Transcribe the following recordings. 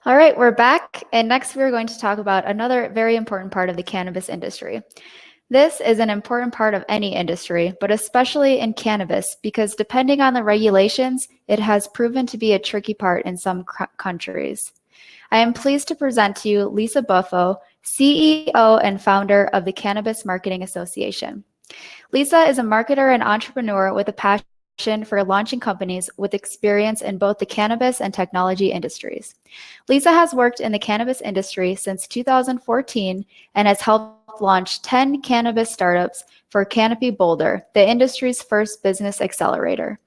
All right, we're back, and next we're going to talk about another very important part of the cannabis industry. This is an important part of any industry, but especially in cannabis, because depending on the regulations, it has proven to be a tricky part in some countries. I am pleased to present to you Lisa Buffo, CEO and founder of the Cannabis Marketing Association. Lisa is a marketer and entrepreneur with a passion for launching companies with experience in both the cannabis and technology industries. Lisa has worked in the cannabis industry since 2014 and has helped launch 10 cannabis startups for Canopy Boulder, the industry's first business accelerator.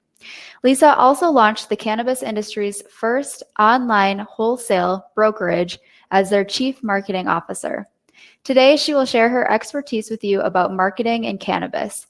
Lisa also launched the cannabis industry's first online wholesale brokerage as their chief marketing officer. Today, she will share her expertise with you about marketing in cannabis.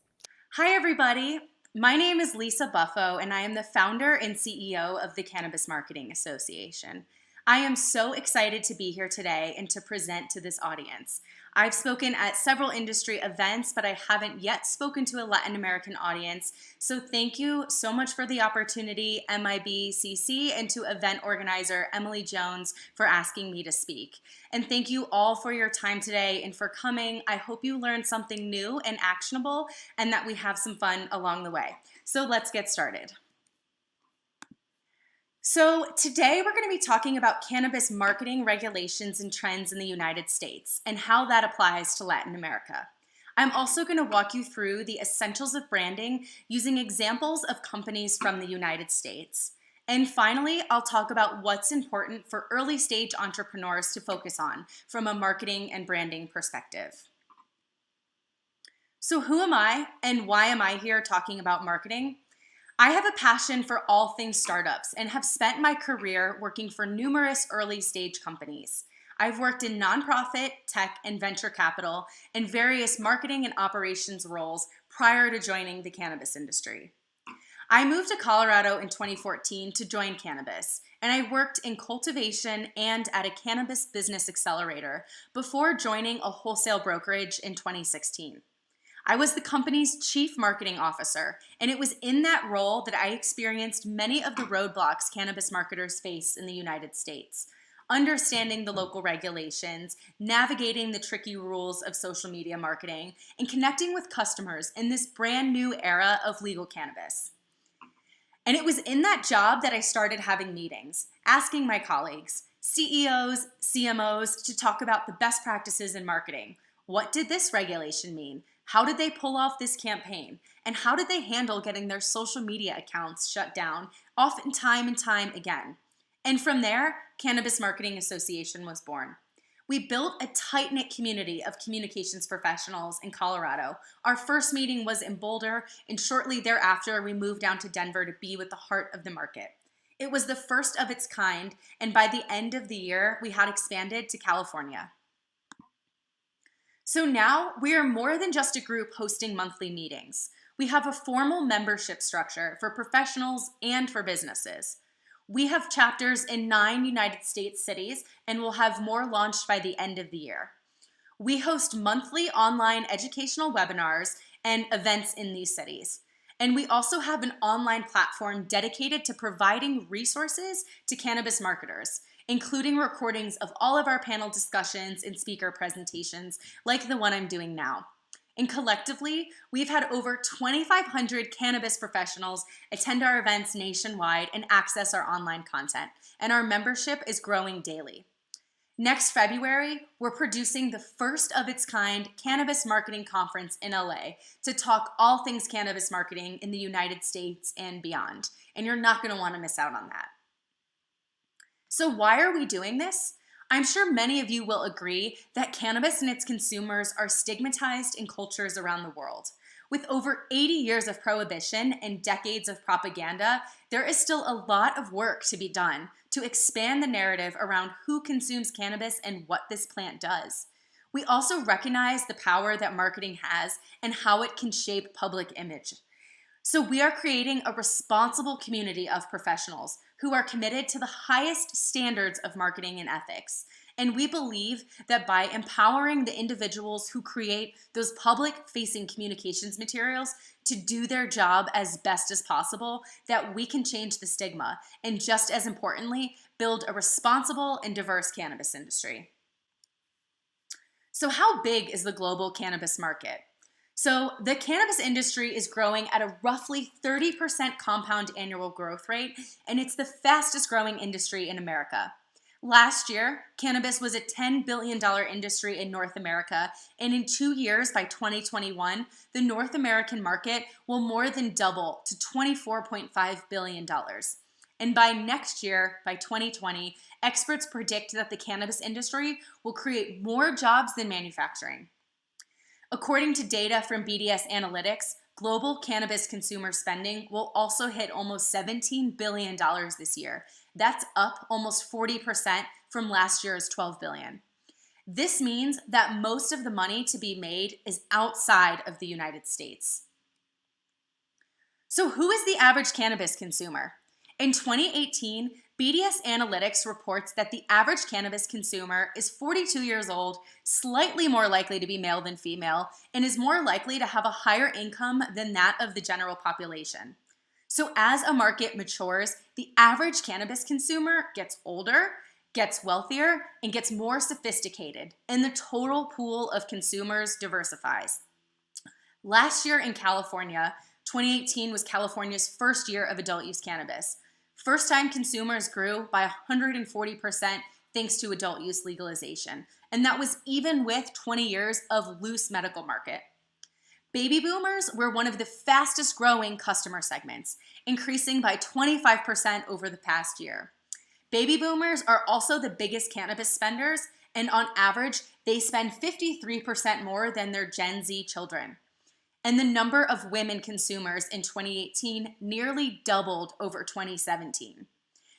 Hi, everybody. My name is Lisa Buffo, and I am the founder and CEO of the Cannabis Marketing Association. I am so excited to be here today and to present to this audience. I've spoken at several industry events, but I haven't yet spoken to a Latin American audience. So thank you so much for the opportunity, MIBCC, and to event organizer Emily Jones for asking me to speak. And thank you all for your time today and for coming. I hope you learned something new and actionable and that we have some fun along the way. So let's get started. So today we're going to be talking about cannabis marketing regulations and trends in the United States and how that applies to Latin America. I'm also going to walk you through the essentials of branding using examples of companies from the United States. And finally, I'll talk about what's important for early stage entrepreneurs to focus on from a marketing and branding perspective. So who am I and why am I here talking about marketing? I have a passion for all things startups and have spent my career working for numerous early stage companies. I've worked in nonprofit, tech, and venture capital and various marketing and operations roles prior to joining the cannabis industry. I moved to Colorado in 2014 to join Cannabis, and I worked in cultivation and at a cannabis business accelerator before joining a wholesale brokerage in 2016. I was the company's chief marketing officer, and it was in that role that I experienced many of the roadblocks cannabis marketers face in the United States. Understanding the local regulations, navigating the tricky rules of social media marketing, and connecting with customers in this brand new era of legal cannabis. And it was in that job that I started having meetings, asking my colleagues, CEOs, CMOs, to talk about the best practices in marketing. What did this regulation mean? How did they pull off this campaign? And how did they handle getting their social media accounts shut down, often time and time again? And from there, Cannabis Marketing Association was born. We built a tight-knit community of communications professionals in Colorado. Our first meeting was in Boulder, and shortly thereafter, we moved down to Denver to be with the heart of the market. It was the first of its kind, and by the end of the year, we had expanded to California. So now we are more than just a group hosting monthly meetings. We have a formal membership structure for professionals and for businesses. We have chapters in 9 United States cities and will have more launched by the end of the year. We host monthly online educational webinars and events in these cities. And we also have an online platform dedicated to providing resources to cannabis marketers, including recordings of all of our panel discussions and speaker presentations, like the one I'm doing now. And collectively, we've had over 2,500 cannabis professionals attend our events nationwide and access our online content, and our membership is growing daily. Next February, we're producing the first of its kind cannabis marketing conference in LA to talk all things cannabis marketing in the United States and beyond, and you're not going to want to miss out on that. So why are we doing this? I'm sure many of you will agree that cannabis and its consumers are stigmatized in cultures around the world. With over 80 years of prohibition and decades of propaganda, there is still a lot of work to be done to expand the narrative around who consumes cannabis and what this plant does. We also recognize the power that marketing has and how it can shape public image. So we are creating a responsible community of professionals who are committed to the highest standards of marketing and ethics. And we believe that by empowering the individuals who create those public-facing communications materials to do their job as best as possible, that we can change the stigma and, just as importantly, build a responsible and diverse cannabis industry. So how big is the global cannabis market? So the cannabis industry is growing at a roughly 30% compound annual growth rate, and it's the fastest growing industry in America. Last year, cannabis was a $10 billion industry in North America, and in 2 years, by 2021, the North American market will more than double to $24.5 billion. And by next year, by 2020, experts predict that the cannabis industry will create more jobs than manufacturing. According to data from BDS Analytics, global cannabis consumer spending will also hit almost $17 billion this year. That's up almost 40% from last year's $12 billion. This means that most of the money to be made is outside of the United States. So who is the average cannabis consumer? In 2018, BDS Analytics reports that the average cannabis consumer is 42 years old, slightly more likely to be male than female, and is more likely to have a higher income than that of the general population. So as a market matures, the average cannabis consumer gets older, gets wealthier, and gets more sophisticated, and the total pool of consumers diversifies. Last year in California, 2018 was California's first year of adult use cannabis. First-time consumers grew by 140% thanks to adult use legalization, and that was even with 20 years of loose medical market. Baby boomers were one of the fastest growing customer segments, increasing by 25% over the past year. Baby boomers are also the biggest cannabis spenders, and on average, they spend 53% more than their Gen Z children. And the number of women consumers in 2018 nearly doubled over 2017.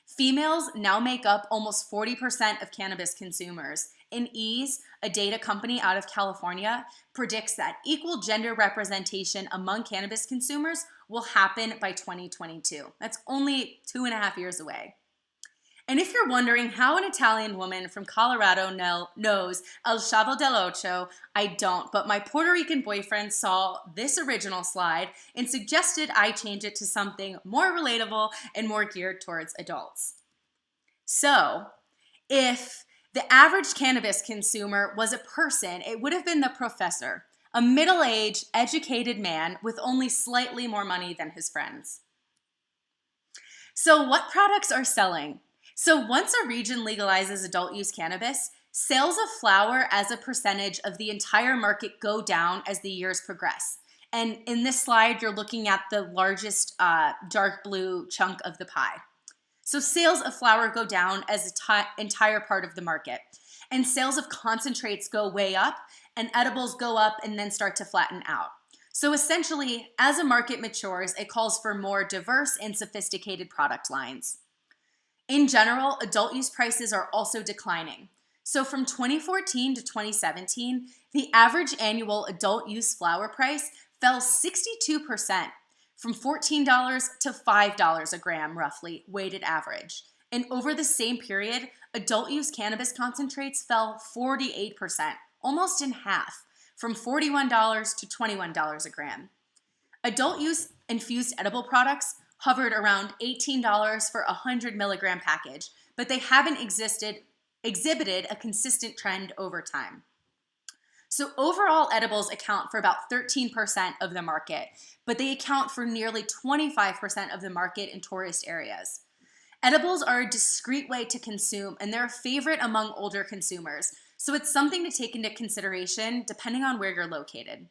Females now make up almost 40% of cannabis consumers. And Ease, a data company out of California, predicts that equal gender representation among cannabis consumers will happen by 2022. That's only 2.5 years away. And if you're wondering how an Italian woman from Colorado knows El Chavo del Ocho, I don't, but my Puerto Rican boyfriend saw this original slide and suggested I change it to something more relatable and more geared towards adults. So, if the average cannabis consumer was a person, it would have been the professor, a middle-aged, educated man with only slightly more money than his friends. So what products are selling? So once a region legalizes adult use cannabis, sales of flower as a percentage of the entire market go down as the years progress. And in this slide, you're looking at the largest dark blue chunk of the pie. So sales of flower go down as an entire part of the market. And sales of concentrates go way up, and edibles go up and then start to flatten out. So essentially, as a market matures, it calls for more diverse and sophisticated product lines. In general, adult use prices are also declining. So from 2014 to 2017, the average annual adult use flower price fell 62%, from $14 to $5 a gram, roughly, weighted average. And over the same period, adult use cannabis concentrates fell 48%, almost in half, from $41 to $21 a gram. Adult use infused edible products hovered around $18 for a 100 milligram package, but they haven't exhibited a consistent trend over time. So overall, edibles account for about 13% of the market, but they account for nearly 25% of the market in tourist areas. Edibles are a discreet way to consume, and they're a favorite among older consumers, so it's something to take into consideration depending on where you're located.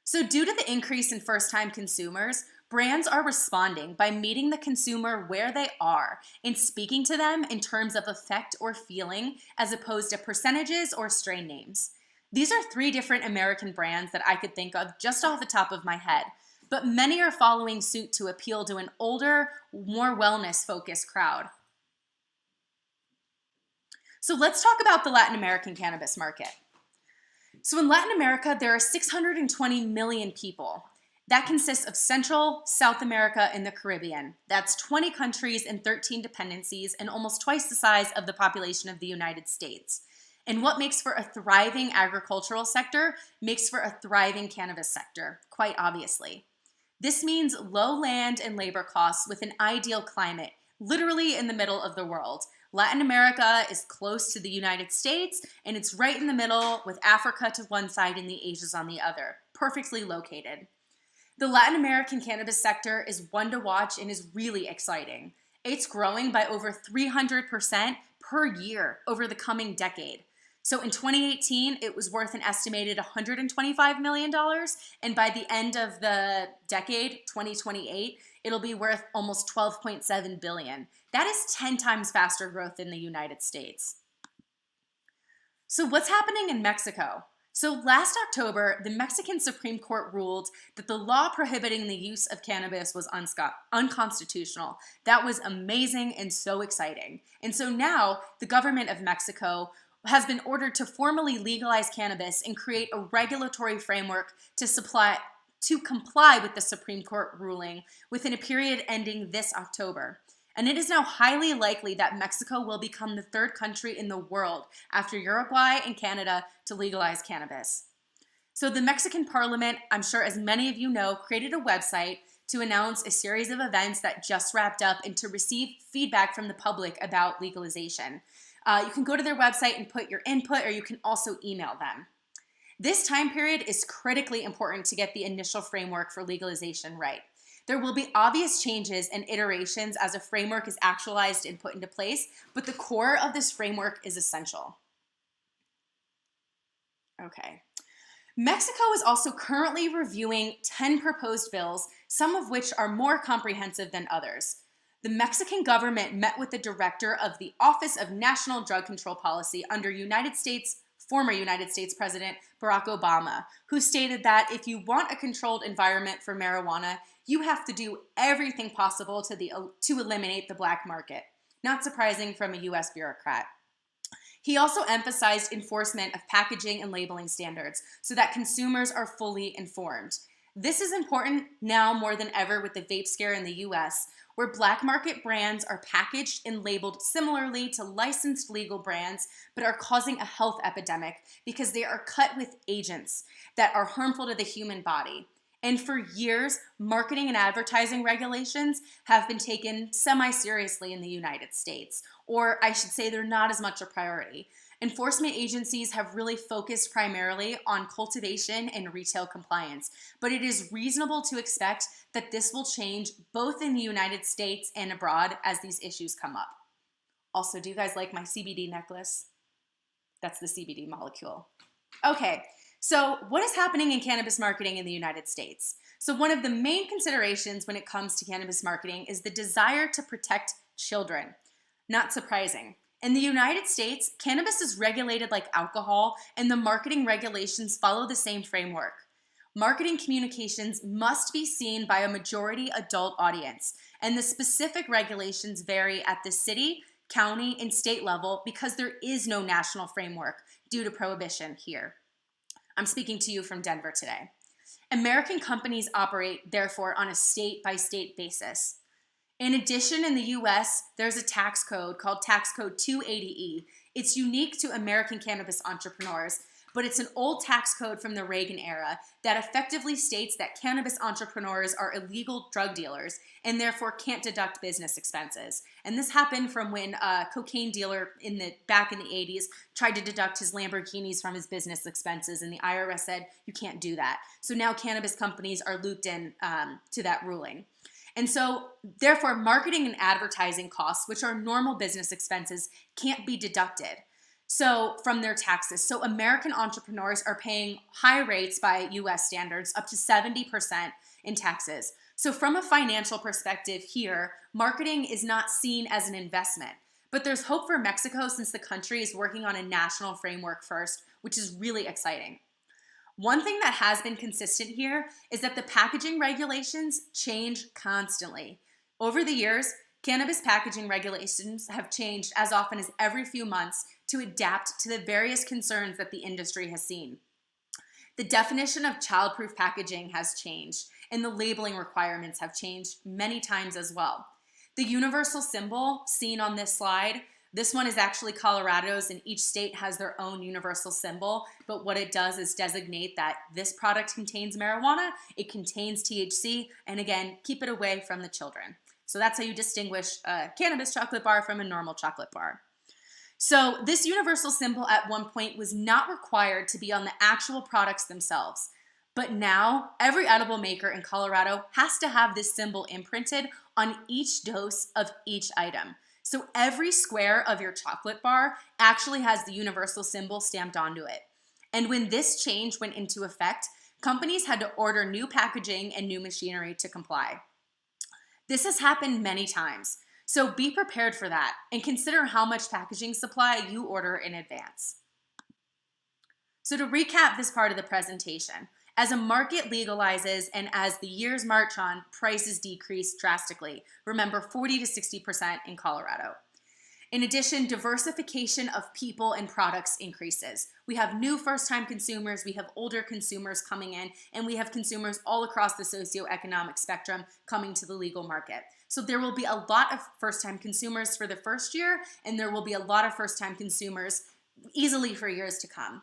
So due to the increase in first-time consumers, brands are responding by meeting the consumer where they are and speaking to them in terms of effect or feeling as opposed to percentages or strain names. These are 3 different American brands that I could think of just off the top of my head, but many are following suit to appeal to an older, more wellness-focused crowd. So let's talk about the Latin American cannabis market. So in Latin America, there are 620 million people. That consists of Central, South America, and the Caribbean. That's 20 countries and 13 dependencies, and almost twice the size of the population of the United States. And what makes for a thriving agricultural sector makes for a thriving cannabis sector, quite obviously. This means low land and labor costs with an ideal climate, literally in the middle of the world. Latin America is close to the United States, and it's right in the middle with Africa to one side and the Asias on the other, perfectly located. The Latin American cannabis sector is one to watch and is really exciting. It's growing by over 300% per year over the coming decade. So in 2018, it was worth an estimated $125 million, and by the end of the decade, 2028, it'll be worth almost $12.7 billion. That is 10 times faster growth than the United States. So what's happening in Mexico? So last October, the Mexican Supreme Court ruled that the law prohibiting the use of cannabis was unconstitutional. That was amazing and so exciting. And so now the government of Mexico has been ordered to formally legalize cannabis and create a regulatory framework to comply with the Supreme Court ruling within a period ending this October. And it is now highly likely that Mexico will become the third country in the world after Uruguay and Canada to legalize cannabis. So the Mexican Parliament, I'm sure as many of you know, created a website to announce a series of events that just wrapped up and to receive feedback from the public about legalization. You can go to their website and put your input, or you can also email them. This time period is critically important to get the initial framework for legalization right. There will be obvious changes and iterations as a framework is actualized and put into place, but the core of this framework is essential. Okay. Mexico is also currently reviewing 10 proposed bills, some of which are more comprehensive than others. The Mexican government met with the director of the Office of National Drug Control Policy under former United States President Barack Obama, who stated that if you want a controlled environment for marijuana, you have to do everything possible to eliminate the black market. Not surprising from a U.S. bureaucrat. He also emphasized enforcement of packaging and labeling standards so that consumers are fully informed. This is important now more than ever with the vape scare in the U.S., where black market brands are packaged and labeled similarly to licensed legal brands, but are causing a health epidemic because they are cut with agents that are harmful to the human body. And for years, marketing and advertising regulations have been taken semi-seriously in the United States, or I should say they're not as much a priority. Enforcement agencies have really focused primarily on cultivation and retail compliance, but it is reasonable to expect that this will change both in the United States and abroad as these issues come up. Also, do you guys like my CBD necklace? That's the CBD molecule. Okay, so what is happening in cannabis marketing in the United States? So one of the main considerations when it comes to cannabis marketing is the desire to protect children. Not surprising. In the United States, cannabis is regulated like alcohol, and the marketing regulations follow the same framework. Marketing communications must be seen by a majority adult audience, and the specific regulations vary at the city, county, and state level because there is no national framework due to prohibition here. I'm speaking to you from Denver today. American companies operate, therefore, on a state-by-state basis. In addition, in the US, there's a tax code called Tax Code 280E. It's unique to American cannabis entrepreneurs, but it's an old tax code from the Reagan era that effectively states that cannabis entrepreneurs are illegal drug dealers and therefore can't deduct business expenses. And this happened from when a cocaine dealer back in the 80s tried to deduct his Lamborghinis from his business expenses, and the IRS said, you can't do that. So now cannabis companies are looped in to that ruling. And so, therefore, marketing and advertising costs, which are normal business expenses, can't be deducted from their taxes. So American entrepreneurs are paying high rates by US standards, up to 70% in taxes. So from a financial perspective here, marketing is not seen as an investment. But there's hope for Mexico since the country is working on a national framework first, which is really exciting. One thing that has been consistent here is that the packaging regulations change constantly. Over the years, cannabis packaging regulations have changed as often as every few months to adapt to the various concerns that the industry has seen. The definition of childproof packaging has changed, and the labeling requirements have changed many times as well. The universal symbol seen on this slide, this one is actually Colorado's, and each state has their own universal symbol, but what it does is designate that this product contains marijuana, it contains THC, and again, keep it away from the children. So that's how you distinguish a cannabis chocolate bar from a normal chocolate bar. So this universal symbol at one point was not required to be on the actual products themselves. But now every edible maker in Colorado has to have this symbol imprinted on each dose of each item. So every square of your chocolate bar actually has the universal symbol stamped onto it. And when this change went into effect, companies had to order new packaging and new machinery to comply. This has happened many times. So be prepared for that and consider how much packaging supply you order in advance. So to recap this part of the presentation, as a market legalizes and as the years march on, prices decrease drastically. Remember, 40 to 60% in Colorado. In addition, diversification of people and products increases. We have new first-time consumers, we have older consumers coming in, and we have consumers all across the socioeconomic spectrum coming to the legal market. So there will be a lot of first-time consumers for the first year, and there will be a lot of first-time consumers easily for years to come.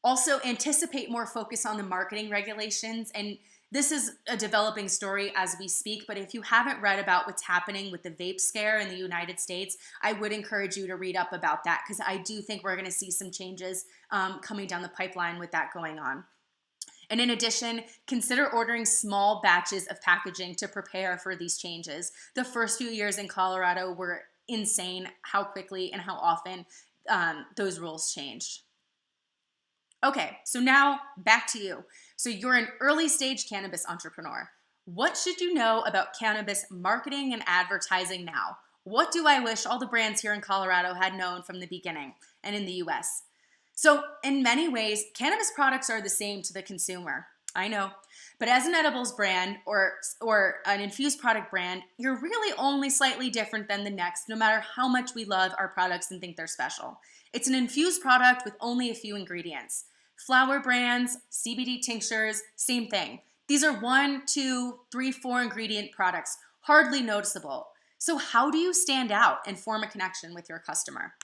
Also, anticipate more focus on the marketing regulations, and this is a developing story as we speak, but if you haven't read about what's happening with the vape scare in the United States, I would encourage you to read up about that because I do think we're going to see some changes coming down the pipeline with that going on. And in addition, consider ordering small batches of packaging to prepare for these changes. The first few years in Colorado were insane how quickly and how often those rules changed. Okay, so now back to you. So you're an early stage cannabis entrepreneur. What should you know about cannabis marketing and advertising now? What do I wish all the brands here in Colorado had known from the beginning and in the US? So in many ways, cannabis products are the same to the consumer. I know, but as an edibles brand or an infused product brand, you're really only slightly different than the next, no matter how much we love our products and think they're special. It's an infused product with only a few ingredients. Flower brands, CBD tinctures, same thing. These are 1, 2, 3, 4 ingredient products, hardly noticeable. So how do you stand out and form a connection with your customer?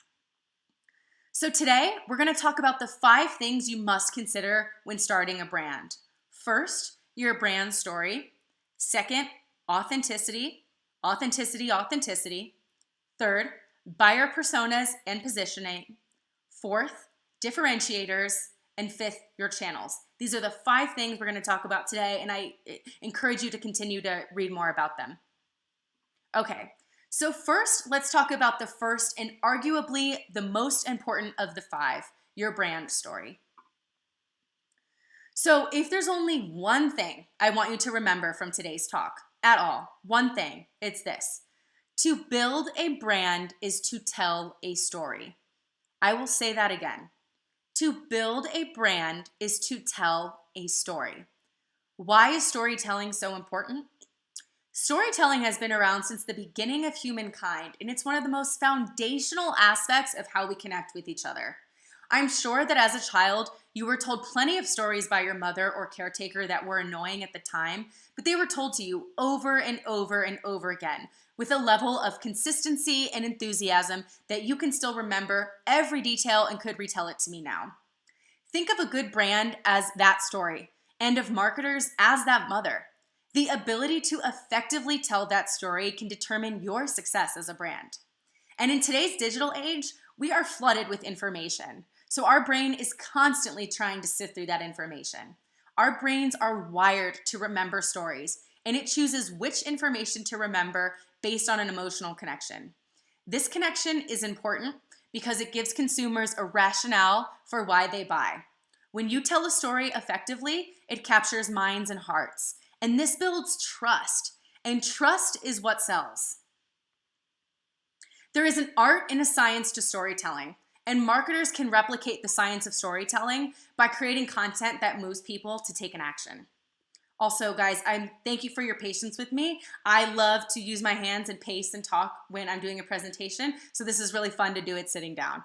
So today, we're going to talk about the 5 things you must consider when starting a brand. First, your brand story. Second, authenticity. Authenticity. Third, buyer personas and positioning. Fourth, differentiators. And fifth, your channels. These are the 5 things we're going to talk about today, and I encourage you to continue to read more about them. Okay, so first, let's talk about the first and arguably the most important of the 5, your brand story. So if there's only one thing I want you to remember from today's talk at all, one thing, it's this. To build a brand is to tell a story. I will say that again. To build a brand is to tell a story. Why is storytelling so important? Storytelling has been around since the beginning of humankind, and it's one of the most foundational aspects of how we connect with each other. I'm sure that as a child, you were told plenty of stories by your mother or caretaker that were annoying at the time, but they were told to you over and over and over again with a level of consistency and enthusiasm that you can still remember every detail and could retell it to me now. Think of a good brand as that story, and of marketers as that mother. The ability to effectively tell that story can determine your success as a brand. And in today's digital age, we are flooded with information. So our brain is constantly trying to sift through that information. Our brains are wired to remember stories, and it chooses which information to remember based on an emotional connection. This connection is important because it gives consumers a rationale for why they buy. When you tell a story effectively, it captures minds and hearts, and this builds trust, and trust is what sells. There is an art and a science to storytelling, and marketers can replicate the science of storytelling by creating content that moves people to take an action. Also, guys, thank you for your patience with me. I love to use my hands and pace and talk when I'm doing a presentation, so this is really fun to do it sitting down.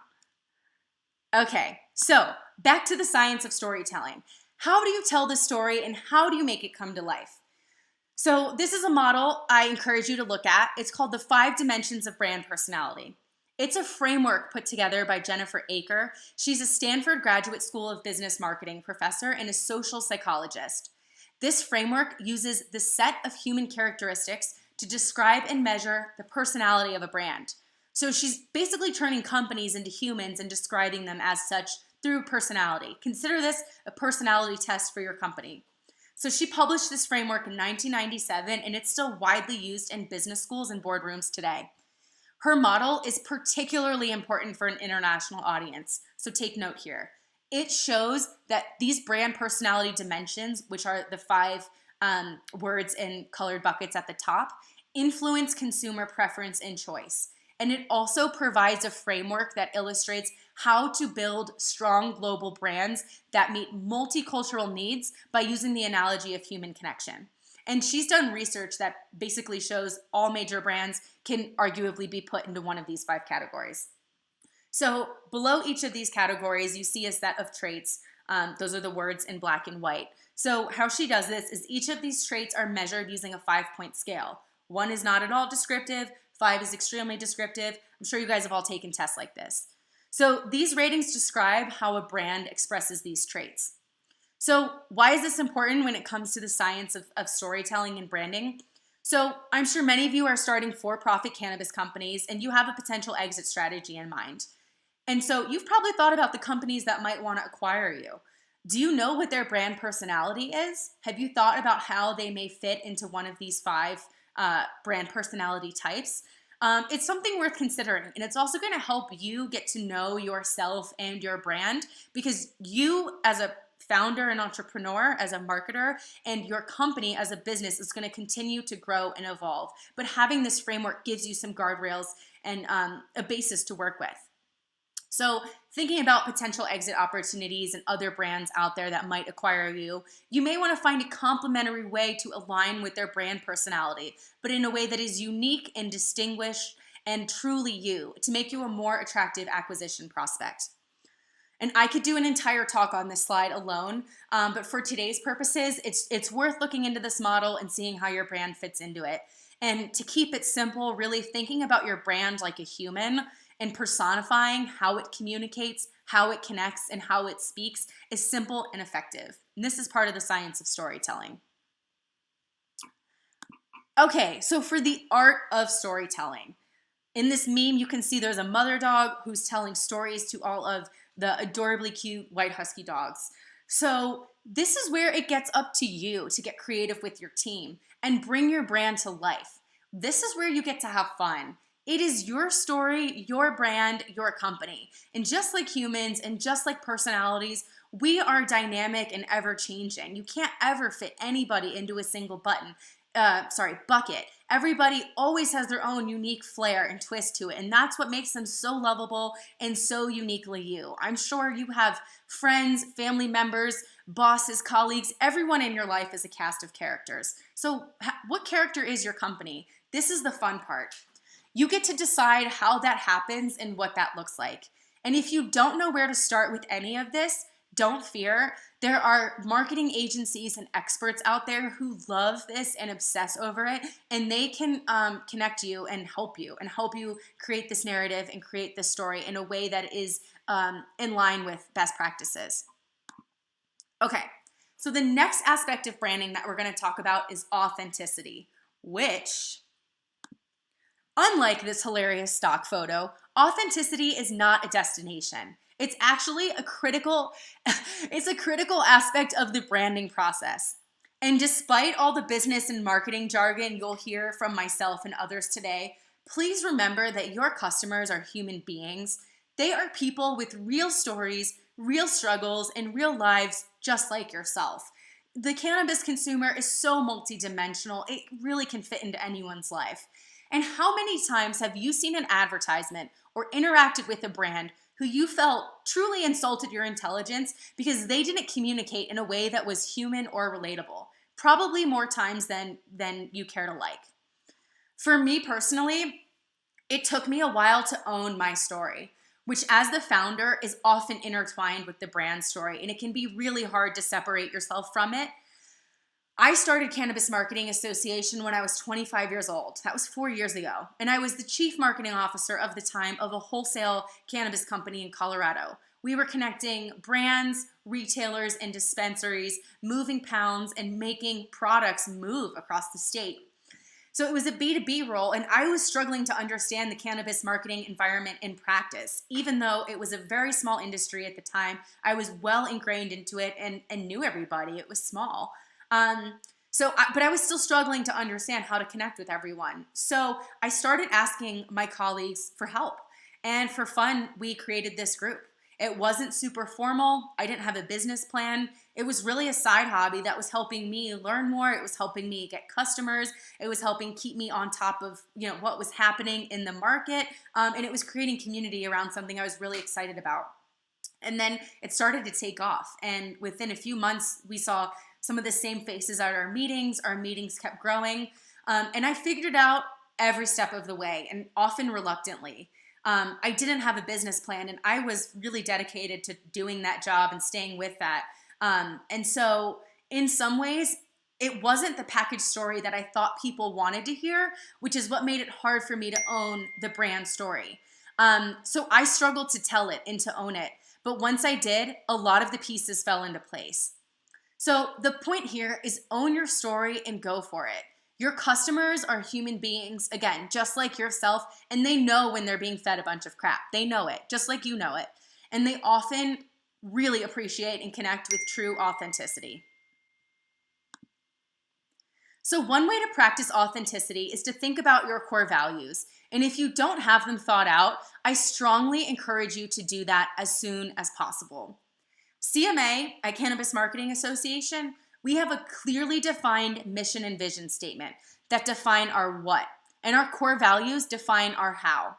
Okay, so back to the science of storytelling. How do you tell the story and how do you make it come to life? So this is a model I encourage you to look at. It's called the 5 Dimensions of Brand Personality. It's a framework put together by Jennifer Aker. She's a Stanford Graduate School of Business Marketing professor and a social psychologist. This framework uses the set of human characteristics to describe and measure the personality of a brand. So she's basically turning companies into humans and describing them as such through personality. Consider this a personality test for your company. So she published this framework in 1997, and it's still widely used in business schools and boardrooms today. Her model is particularly important for an international audience, so take note here. It shows that these brand personality dimensions, which are the 5 words in colored buckets at the top, influence consumer preference and choice. And it also provides a framework that illustrates how to build strong global brands that meet multicultural needs by using the analogy of human connection. And she's done research that basically shows all major brands can arguably be put into one of these 5 categories. So below each of these categories, you see a set of traits. Those are the words in black and white. So how she does this is each of these traits are measured using a 5-point scale. 1 is not at all descriptive, 5 is extremely descriptive. I'm sure you guys have all taken tests like this. So these ratings describe how a brand expresses these traits. So why is this important when it comes to the science of storytelling and branding? So I'm sure many of you are starting for-profit cannabis companies and you have a potential exit strategy in mind. And so you've probably thought about the companies that might want to acquire you. Do you know what their brand personality is? Have you thought about how they may fit into one of these 5 brand personality types? It's something worth considering, and it's also going to help you get to know yourself and your brand, because you as a founder and entrepreneur, as a marketer, and your company as a business is going to continue to grow and evolve. But having this framework gives you some guardrails and a basis to work with. So thinking about potential exit opportunities and other brands out there that might acquire you, you may want to find a complementary way to align with their brand personality, but in a way that is unique and distinguished and truly you, to make you a more attractive acquisition prospect. And I could do an entire talk on this slide alone, but for today's purposes, it's worth looking into this model and seeing how your brand fits into it. And to keep it simple, really thinking about your brand like a human and personifying how it communicates, how it connects, and how it speaks is simple and effective. And this is part of the science of storytelling. Okay, so for the art of storytelling, in this meme, you can see there's a mother dog who's telling stories to all of the adorably cute white husky dogs. So this is where it gets up to you to get creative with your team and bring your brand to life. This is where you get to have fun. It is your story, your brand, your company. And just like humans and just like personalities, we are dynamic and ever changing. You can't ever fit anybody into a single bucket. Everybody always has their own unique flair and twist to it, and that's what makes them so lovable and so uniquely you. I'm sure you have friends, family members, bosses, colleagues, everyone in your life is a cast of characters. So what character is your company? This is the fun part. You get to decide how that happens and what that looks like. And if you don't know where to start with any of this, don't fear. There are marketing agencies and experts out there who love this and obsess over it, and they can connect you and help you create this narrative and create this story in a way that is in line with best practices. Okay, so the next aspect of branding that we're going to talk about is authenticity, which, unlike this hilarious stock photo, authenticity is not a destination. It's actually a critical aspect of the branding process. And despite all the business and marketing jargon you'll hear from myself and others today, please remember that your customers are human beings. They are people with real stories, real struggles, and real lives just like yourself. The cannabis consumer is so multidimensional, it really can fit into anyone's life. And how many times have you seen an advertisement or interacted with a brand who you felt truly insulted your intelligence because they didn't communicate in a way that was human or relatable? Probably more times than you care to like. For me personally, it took me a while to own my story, which as the founder is often intertwined with the brand story, and it can be really hard to separate yourself from it. I started Cannabis Marketing Association when I was 25 years old. That was 4 years ago. And I was the chief marketing officer of the time of a wholesale cannabis company in Colorado. We were connecting brands, retailers, and dispensaries, moving pounds, and making products move across the state. So it was a B2B role, and I was struggling to understand the cannabis marketing environment in practice. Even though it was a very small industry at the time, I was well ingrained into it and knew everybody. It was small. But I was still struggling to understand how to connect with everyone. So I started asking my colleagues for help. And for fun, we created this group. It wasn't super formal. I didn't have a business plan. It was really a side hobby that was helping me learn more. It was helping me get customers. It was helping keep me on top of, what was happening in the market. And it was creating community around something I was really excited about. And then it started to take off. And within a few months, we saw some of the same faces at our meetings. Our meetings kept growing. And I figured it out every step of the way, and often reluctantly. I didn't have a business plan, and I was really dedicated to doing that job and staying with that. And so in some ways, it wasn't the package story that I thought people wanted to hear, which is what made it hard for me to own the brand story. So I struggled to tell it and to own it. But once I did, a lot of the pieces fell into place. So the point here is own your story and go for it. Your customers are human beings, again, just like yourself, and they know when they're being fed a bunch of crap. They know it, just like you know it. And they often really appreciate and connect with true authenticity. So one way to practice authenticity is to think about your core values. And if you don't have them thought out, I strongly encourage you to do that as soon as possible. CMA at Cannabis Marketing Association, we have a clearly defined mission and vision statement that define our what, and our core values define our how.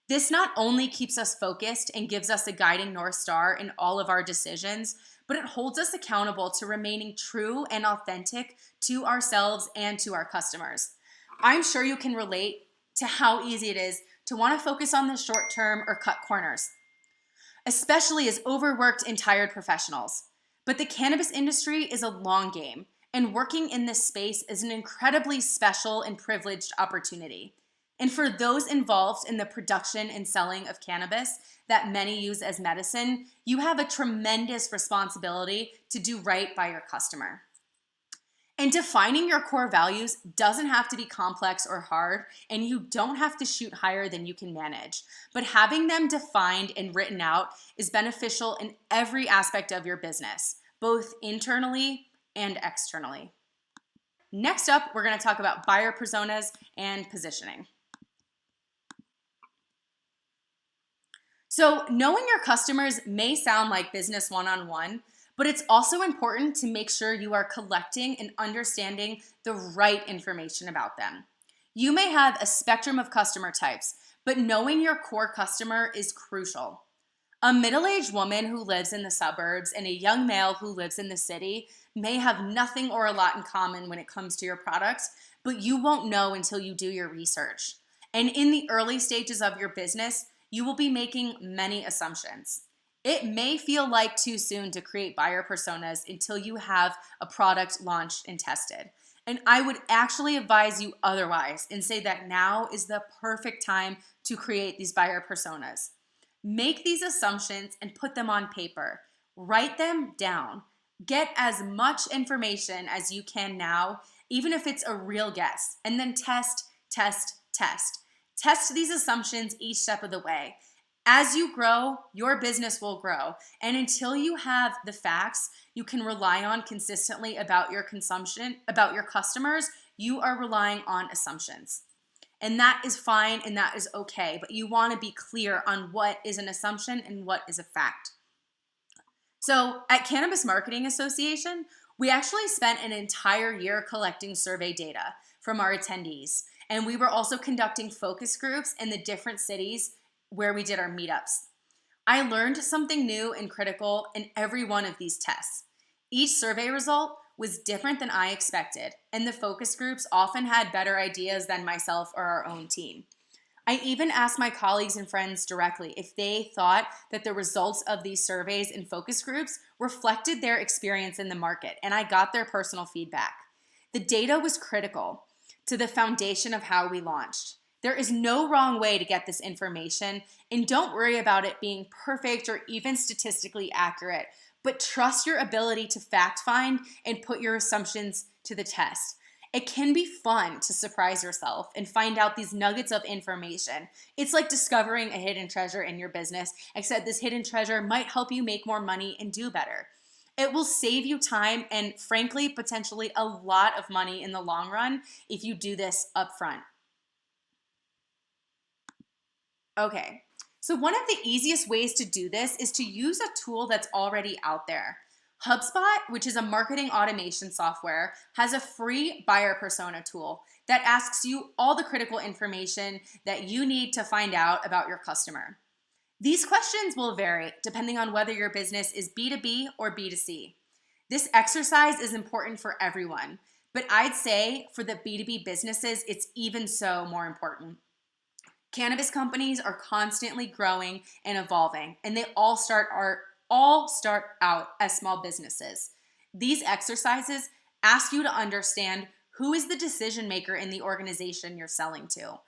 This not only keeps us focused and gives us a guiding North Star in all of our decisions, but it holds us accountable to remaining true and authentic to ourselves and to our customers. I'm sure you can relate to how easy it is to want to focus on the short term or cut corners, especially as overworked and tired professionals. But the cannabis industry is a long game, and working in this space is an incredibly special and privileged opportunity. And for those involved in the production and selling of cannabis that many use as medicine, you have a tremendous responsibility to do right by your customer. And defining your core values doesn't have to be complex or hard, and you don't have to shoot higher than you can manage. But having them defined and written out is beneficial in every aspect of your business, both internally and externally. Next up, we're going to talk about buyer personas and positioning. So knowing your customers may sound like business one-on-one, but it's also important to make sure you are collecting and understanding the right information about them. You may have a spectrum of customer types, but knowing your core customer is crucial. A middle-aged woman who lives in the suburbs and a young male who lives in the city may have nothing or a lot in common when it comes to your products, but you won't know until you do your research. And in the early stages of your business, you will be making many assumptions. It may feel like too soon to create buyer personas until you have a product launched and tested. And I would actually advise you otherwise and say that now is the perfect time to create these buyer personas. Make these assumptions and put them on paper. Write them down. Get as much information as you can now, even if it's a real guess, and then test. Test these assumptions each step of the way. As you grow, your business will grow. And until you have the facts you can rely on consistently about your consumption, about your customers, you are relying on assumptions. And that is fine and that is okay, but you want to be clear on what is an assumption and what is a fact. So at Cannabis Marketing Association, we actually spent an entire year collecting survey data from our attendees. And we were also conducting focus groups in the different cities where we did our meetups. I learned something new and critical in every one of these tests. Each survey result was different than I expected, and the focus groups often had better ideas than myself or our own team. I even asked my colleagues and friends directly if they thought that the results of these surveys and focus groups reflected their experience in the market, and I got their personal feedback. The data was critical to the foundation of how we launched. There is no wrong way to get this information, and don't worry about it being perfect or even statistically accurate, but trust your ability to fact find and put your assumptions to the test. It can be fun to surprise yourself and find out these nuggets of information. It's like discovering a hidden treasure in your business, except this hidden treasure might help you make more money and do better. It will save you time and, frankly, potentially a lot of money in the long run if you do this upfront. Okay, so one of the easiest ways to do this is to use a tool that's already out there. Hubspot, which is a marketing automation software, has a free buyer persona tool that asks you all the critical information that you need to find out about your customer. These questions will vary depending on whether your business is B2B or B2C. This exercise is important for everyone, but I'd say for the B2B businesses, it's even so more important. Cannabis companies are constantly growing and evolving, and they all start out as small businesses. These exercises ask you to understand who is the decision maker in the organization you're selling to,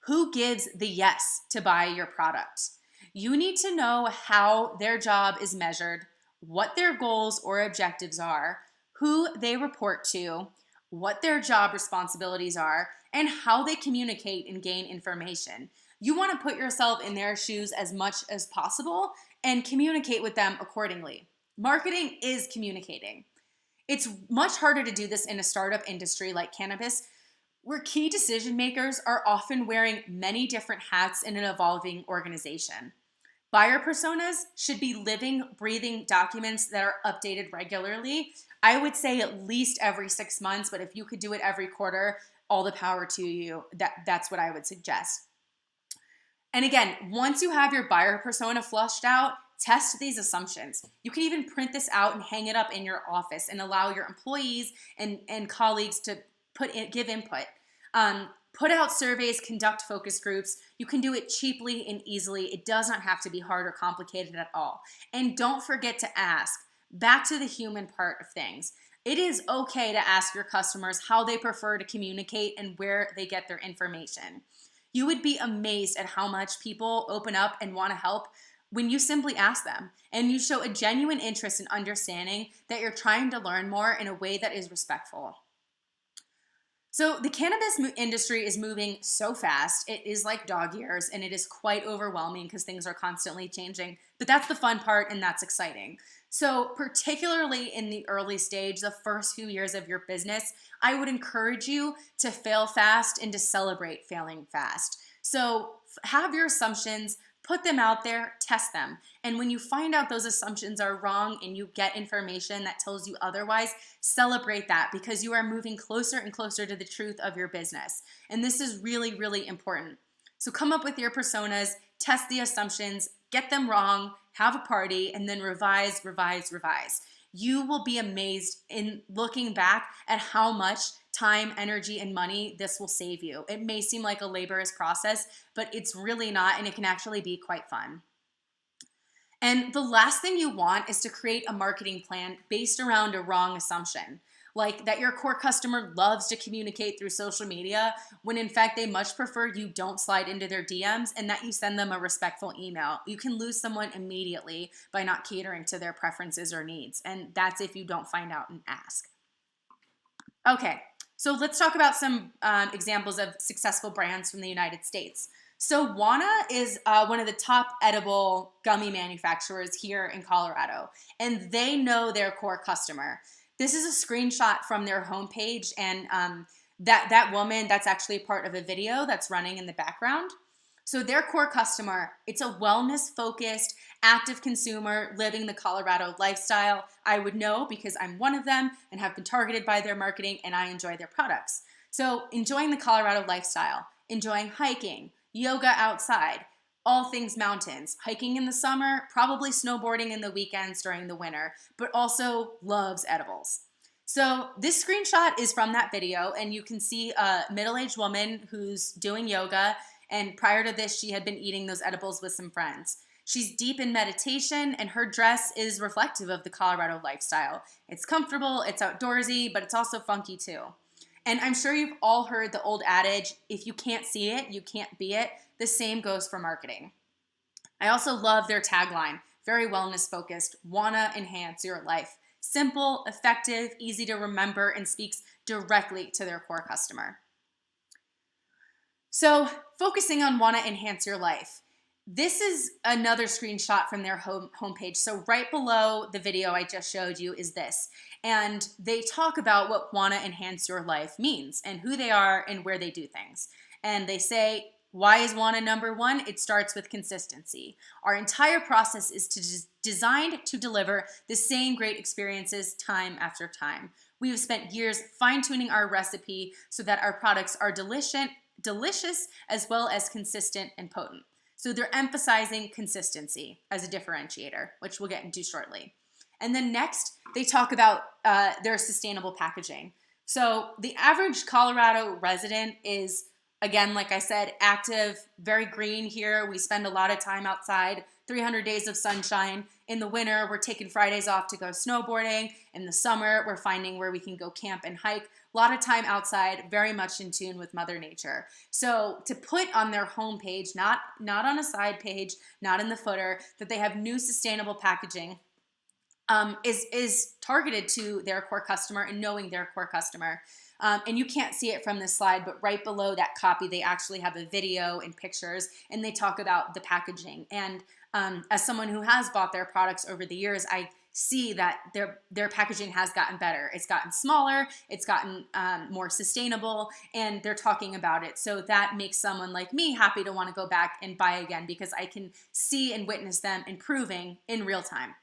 who gives the yes to buy your product. You need to know how their job is measured, what their goals or objectives are, who they report to, what their job responsibilities are, and how they communicate and gain information. You want to put yourself in their shoes as much as possible and communicate with them accordingly. Marketing is communicating. It's much harder to do this in a startup industry like cannabis, where key decision makers are often wearing many different hats in an evolving organization. Buyer personas should be living, breathing documents that are updated regularly. I would say at least every 6 months, but if you could do it every quarter, all the power to you. That's what I would suggest. And again, once you have your buyer persona flushed out, test these assumptions. You can even print this out and hang it up in your office and allow your employees and colleagues to give input. Put out surveys, conduct focus groups. You can do it cheaply and easily. It does not have to be hard or complicated at all. And don't forget to ask. Back to the human part of things. It is okay to ask your customers how they prefer to communicate and where they get their information. You would be amazed at how much people open up and want to help when you simply ask them and you show a genuine interest in understanding that you're trying to learn more in a way that is respectful. So the cannabis industry is moving so fast. It is like dog years, and it is quite overwhelming because things are constantly changing. But that's the fun part, and that's exciting. So particularly in the early stage, the first few years of your business, I would encourage you to fail fast and to celebrate failing fast. So have your assumptions, put them out there, test them. And when you find out those assumptions are wrong and you get information that tells you otherwise, celebrate that because you are moving closer and closer to the truth of your business. And this is really, really important. So come up with your personas, test the assumptions, get them wrong, have a party, and then revise. You will be amazed in looking back at how much time, energy, and money this will save you. It may seem like a laborious process, but it's really not, and it can actually be quite fun. And the last thing you want is to create a marketing plan based around a wrong assumption, like that your core customer loves to communicate through social media, when in fact they much prefer you don't slide into their DMs and that you send them a respectful email. You can lose someone immediately by not catering to their preferences or needs, and that's if you don't find out and ask. Okay. So let's talk about some examples of successful brands from the United States. So Wana is one of the top edible gummy manufacturers here in Colorado, and they know their core customer. This is a screenshot from their homepage, and that woman, that's actually part of a video that's running in the background. So their core customer, it's a wellness-focused, active consumer living the Colorado lifestyle. I would know because I'm one of them and have been targeted by their marketing, and I enjoy their products. So enjoying the Colorado lifestyle, enjoying hiking, yoga outside, all things mountains, hiking in the summer, probably snowboarding in the weekends during the winter, but also loves edibles. So this screenshot is from that video, and you can see a middle-aged woman who's doing yoga. And prior to this, she had been eating those edibles with some friends. She's deep in meditation, and her dress is reflective of the Colorado lifestyle. It's comfortable, it's outdoorsy, but it's also funky too. And I'm sure you've all heard the old adage, if you can't see it, you can't be it. The same goes for marketing. I also love their tagline, very wellness focused, wanna enhance your life. Simple, effective, easy to remember, and speaks directly to their core customer. So, focusing on wanna enhance your life. This is another screenshot from their homepage. So right below the video I just showed you is this. And they talk about what wanna enhance your life means and who they are and where they do things. And they say, why is wanna number one? It starts with consistency. Our entire process is designed to deliver the same great experiences time after time. We have spent years fine-tuning our recipe so that our products are delicious as well as consistent and potent. So they're emphasizing consistency as a differentiator, which we'll get into shortly. And then next, they talk about their sustainable packaging. So the average Colorado resident is, again, like I said, active, very green here. We spend a lot of time outside, 300 days of sunshine. In the winter, we're taking Fridays off to go snowboarding. In the summer, we're finding where we can go camp and hike. A lot of time outside, very much in tune with Mother Nature. So to put on their homepage, not on a side page, not in the footer, that they have new sustainable packaging is targeted to their core customer and knowing their core customer. And you can't see it from this slide, but right below that copy, they actually have a video and pictures, and they talk about the packaging. And as someone who has bought their products over the years, I see that their packaging has gotten better. It's gotten smaller, it's gotten more sustainable, and they're talking about it. So that makes someone like me happy to want to go back and buy again because I can see and witness them improving in real time.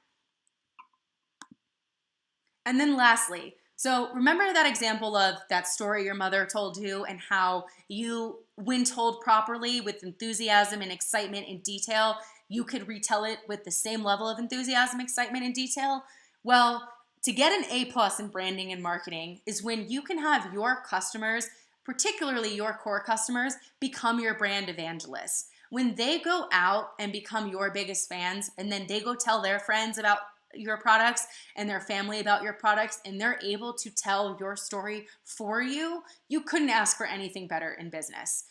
And then lastly, so remember that example of that story your mother told you and how you, when told properly with enthusiasm and excitement and detail, you could retell it with the same level of enthusiasm, excitement, and detail? Well, to get an A+ in branding and marketing is when you can have your customers, particularly your core customers, become your brand evangelists. When they go out and become your biggest fans, and then they go tell their friends about your products and their family about your products, and they're able to tell your story for you, you couldn't ask for anything better in business.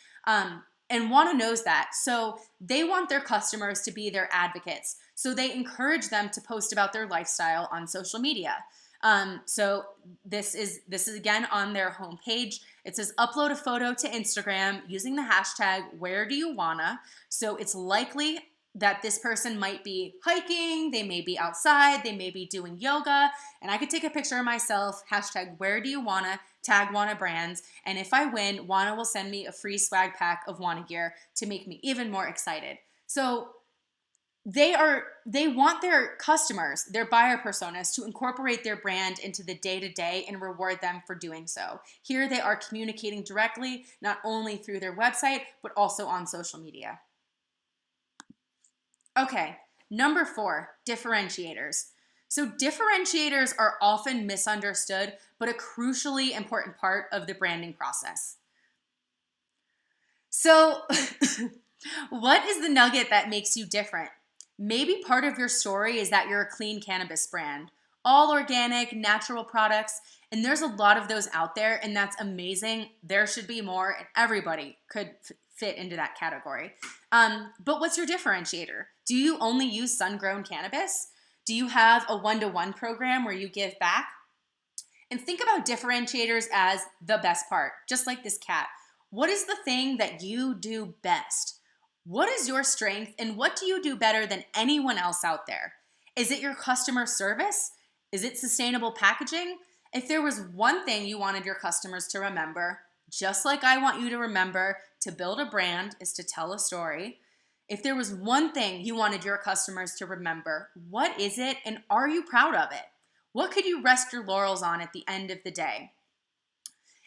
And Wanna knows that. So they want their customers to be their advocates. So they encourage them to post about their lifestyle on social media. So this is again on their homepage. It says upload a photo to Instagram using the hashtag where do you wanna. So it's likely that this person might be hiking, they may be outside, they may be doing yoga, and I could take a picture of myself, hashtag where do you wanna, tag Wanna Brands, and if I win, Wanna will send me a free swag pack of Wanna gear to make me even more excited. So they want their customers, their buyer personas, to incorporate their brand into the day-to-day and reward them for doing so. Here they are communicating directly, not only through their website, but also on social media. Okay, number 4, differentiators. So differentiators are often misunderstood, but a crucially important part of the branding process. So what is the nugget that makes you different? Maybe part of your story is that you're a clean cannabis brand, all organic, natural products, and there's a lot of those out there, and that's amazing. There should be more, and everybody could fit into that category. But what's your differentiator? Do you only use sun-grown cannabis? Do you have a one-to-one program where you give back? And think about differentiators as the best part, just like this cat. What is the thing that you do best? What is your strength, and what do you do better than anyone else out there? Is it your customer service? Is it sustainable packaging? If there was one thing you wanted your customers to remember, just like I want you to remember, to build a brand is to tell a story. If there was one thing you wanted your customers to remember, what is it, and are you proud of it? What could you rest your laurels on at the end of the day?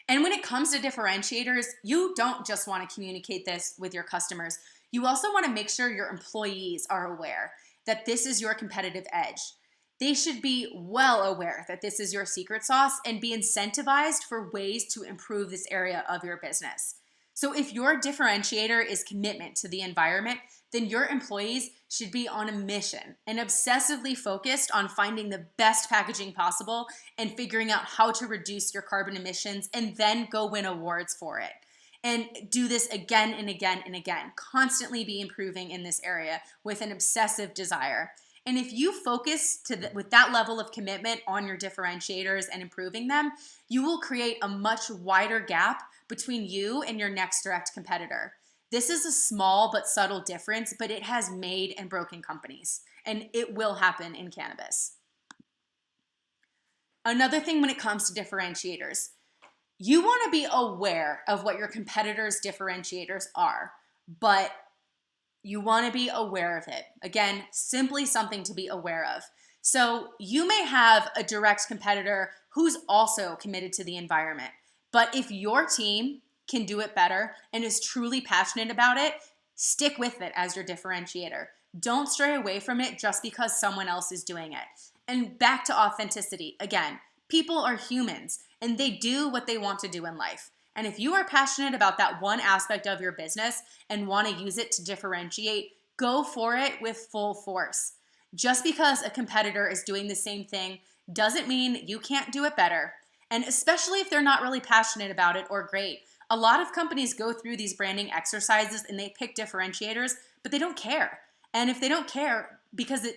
And when it comes to differentiators, you don't just want to communicate this with your customers. You also want to make sure your employees are aware that this is your competitive edge. They should be well aware that this is your secret sauce and be incentivized for ways to improve this area of your business. So if your differentiator is commitment to the environment, then your employees should be on a mission and obsessively focused on finding the best packaging possible and figuring out how to reduce your carbon emissions, and then go win awards for it. And do this again and again and again. Constantly be improving in this area with an obsessive desire. And if you focus with that level of commitment on your differentiators and improving them, you will create a much wider gap between you and your next direct competitor. This is a small but subtle difference, but it has made and broken companies, and it will happen in cannabis. Another thing when it comes to differentiators, you want to be aware of what your competitors' differentiators are, but you want to be aware of it. Again, simply something to be aware of. So you may have a direct competitor who's also committed to the environment, but if your team can do it better and is truly passionate about it, stick with it as your differentiator. Don't stray away from it just because someone else is doing it. And back to authenticity. Again, people are humans and they do what they want to do in life. And if you are passionate about that one aspect of your business and want to use it to differentiate, go for it with full force. Just because a competitor is doing the same thing doesn't mean you can't do it better. And especially if they're not really passionate about it or great. A lot of companies go through these branding exercises and they pick differentiators, but they don't care. And if they don't care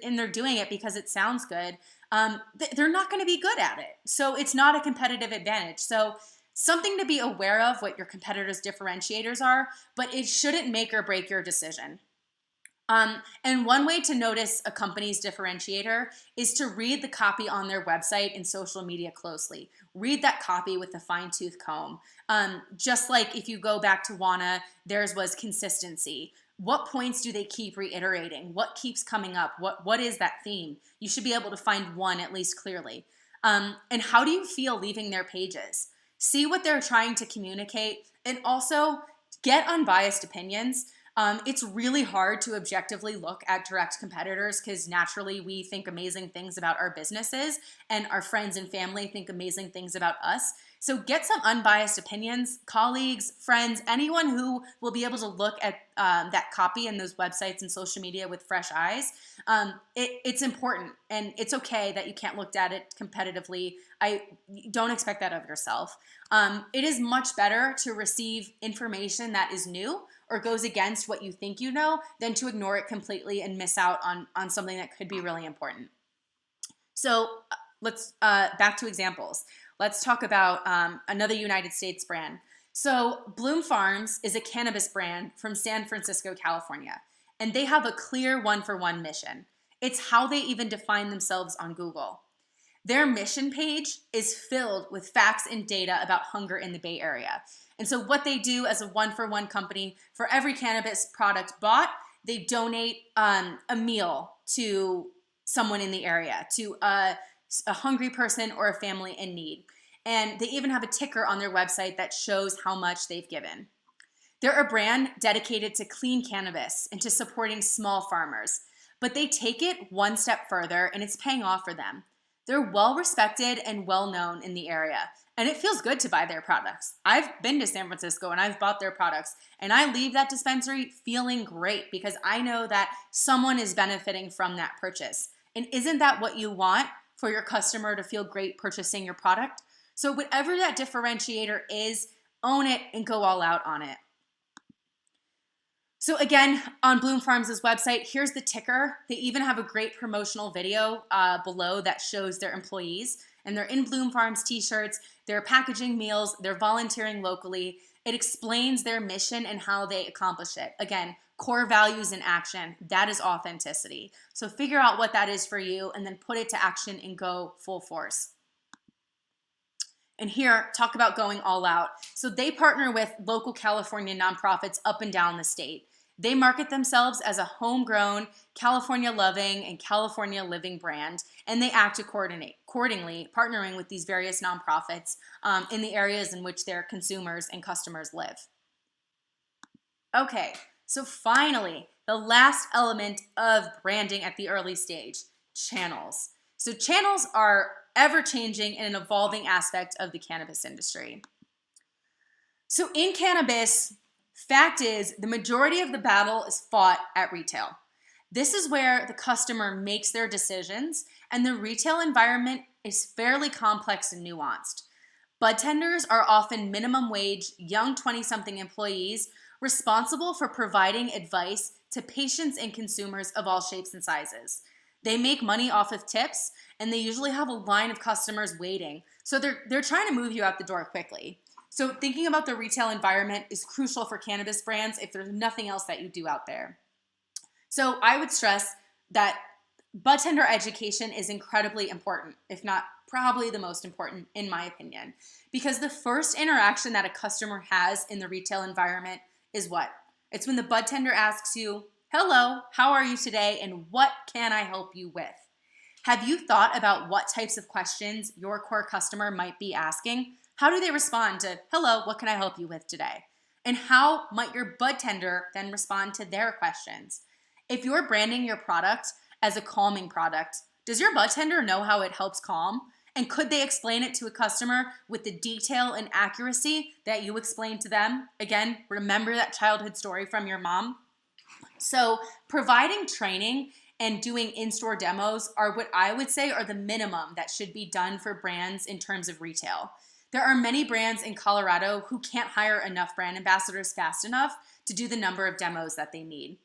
and they're doing it because it sounds good, they're not going to be good at it. So it's not a competitive advantage. So something to be aware of what your competitors' differentiators are, but it shouldn't make or break your decision. And one way to notice a company's differentiator is to read the copy on their website and social media closely. Read that copy with a fine-tooth comb. Just like if you go back to Wana, theirs was consistency. What points do they keep reiterating? What keeps coming up? What is that theme? You should be able to find one at least clearly. And how do you feel leaving their pages? See what they're trying to communicate, and also get unbiased opinions. It's really hard to objectively look at direct competitors because naturally we think amazing things about our businesses and our friends and family think amazing things about us. So get some unbiased opinions, colleagues, friends, anyone who will be able to look at that copy and those websites and social media with fresh eyes. It's important, and it's okay that you can't look at it competitively. I don't expect that of yourself. It is much better to receive information that is new or goes against what you think you know than to ignore it completely and miss out on something that could be really important. So let's back to examples. Let's talk about another United States brand. So Bloom Farms is a cannabis brand from San Francisco, California, and they have a clear one-for-one mission. It's how they even define themselves on Google. Their mission page is filled with facts and data about hunger in the Bay Area. And so what they do as a one-for-one company, for every cannabis product bought, they donate a meal to someone in the area, to a hungry person or a family in need. And they even have a ticker on their website that shows how much they've given. They're a brand dedicated to clean cannabis and to supporting small farmers, but they take it one step further and it's paying off for them. They're well respected and well known in the area, and it feels good to buy their products. I've been to San Francisco and I've bought their products, and I leave that dispensary feeling great because I know that someone is benefiting from that purchase. And isn't that what you want for your customer to feel great purchasing your product? So whatever that differentiator is, own it and go all out on it. So again, on Bloom Farms' website, here's the ticker. They even have a great promotional video below that shows their employees. And they're in Bloom Farms t-shirts, they're packaging meals, they're volunteering locally. It explains their mission and how they accomplish it. Again, core values in action, that is authenticity. So figure out what that is for you and then put it to action and go full force. And here, talk about going all out. So they partner with local California nonprofits up and down the state. They market themselves as a homegrown, California-loving, and California-living brand, and they act accordingly, partnering with these various nonprofits in the areas in which their consumers and customers live. Okay, so finally, the last element of branding at the early stage, channels. So channels are ever-changing and an evolving aspect of the cannabis industry. So in cannabis, Fact is, the majority of the battle is fought at retail. This is where the customer makes their decisions, and the retail environment is fairly complex and nuanced. Bud tenders are often minimum wage, young 20-something employees responsible for providing advice to patients and consumers of all shapes and sizes. They make money off of tips, and they usually have a line of customers waiting, so they're trying to move you out the door quickly. So thinking about the retail environment is crucial for cannabis brands if there's nothing else that you do out there. So I would stress that bud tender education is incredibly important, if not probably the most important in my opinion, because the first interaction that a customer has in the retail environment is what? It's when the bud tender asks you, "Hello, how are you today, and what can I help you with?" Have you thought about what types of questions your core customer might be asking? How do they respond to, "Hello, what can I help you with today?" And how might your bud tender then respond to their questions? If you're branding your product as a calming product, does your bud tender know how it helps calm? And could they explain it to a customer with the detail and accuracy that you explained to them? Again, remember that childhood story from your mom. So providing training and doing in-store demos are what I would say are the minimum that should be done for brands in terms of retail. There are many brands in Colorado who can't hire enough brand ambassadors fast enough to do the number of demos that they need.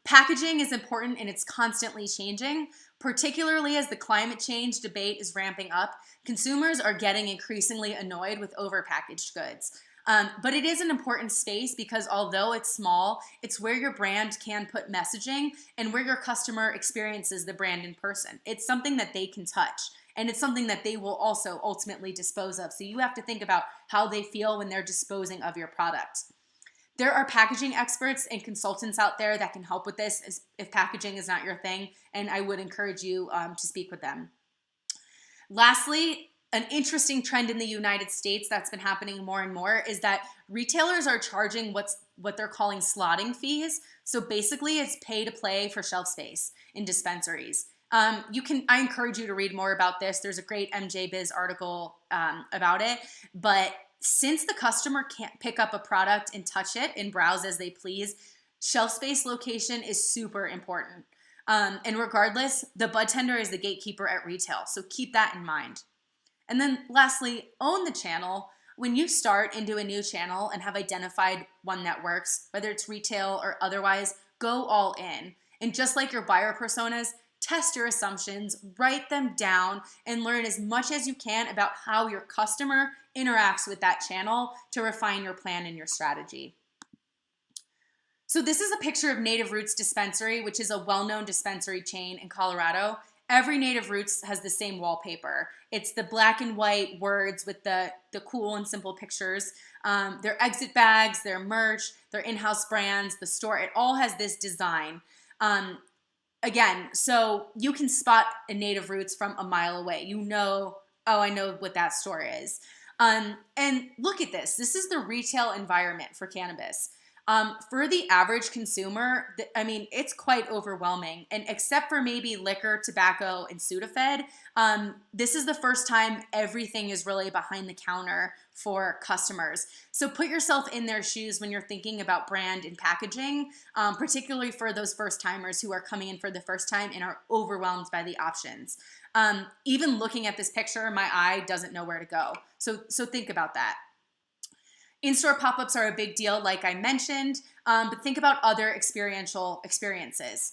Packaging is important and it's constantly changing, particularly as the climate change debate is ramping up. Consumers are getting increasingly annoyed with overpackaged goods. But it is an important space because although it's small, it's where your brand can put messaging and where your customer experiences the brand in person. It's something that they can touch. And it's something that they will also ultimately dispose of. So you have to think about how they feel when they're disposing of your product. There are packaging experts and consultants out there that can help with this if packaging is not your thing, and I would encourage you to speak with them. Lastly, an interesting trend in the United States that's been happening more and more is that retailers are charging what they're calling slotting fees. So basically it's pay to play for shelf space in dispensaries. I encourage you to read more about this. There's a great MJ Biz article about it. But since the customer can't pick up a product and touch it and browse as they please, shelf space location is super important. And regardless, the bud tender is the gatekeeper at retail. So keep that in mind. And then lastly, own the channel. When you start into a new channel and have identified one that works, whether it's retail or otherwise, go all in. And just like your buyer personas, test your assumptions, write them down, and learn as much as you can about how your customer interacts with that channel to refine your plan and your strategy. So this is a picture of Native Roots Dispensary, which is a well-known dispensary chain in Colorado. Every Native Roots has the same wallpaper. It's the black and white words with the cool and simple pictures. Their exit bags, their merch, their in-house brands, the store, it all has this design. Again, so you can spot a Native Roots from a mile away. You know, oh, I know what that store is. And look at this. This is the retail environment for cannabis. For the average consumer, it's quite overwhelming. And except for maybe liquor, tobacco, and Sudafed, this is the first time everything is really behind the counter for customers. So put yourself in their shoes when you're thinking about brand and packaging, particularly for those first timers who are coming in for the first time and are overwhelmed by the options. Even looking at this picture, my eye doesn't know where to go. So think about that. In-store pop-ups are a big deal, like I mentioned, but think about other experiential experiences.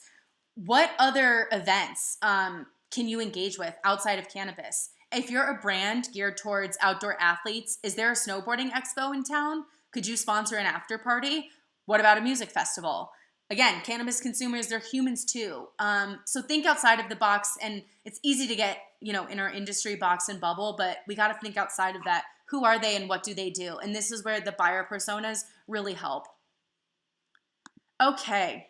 What other events can you engage with outside of cannabis? If you're a brand geared towards outdoor athletes, is there a snowboarding expo in town? Could you sponsor an after party? What about a music festival? Again, cannabis consumers, they're humans too. So think outside of the box, and it's easy to get, in our industry box and bubble, but we got to think outside of that. Who are they and what do they do? And this is where the buyer personas really help. Okay,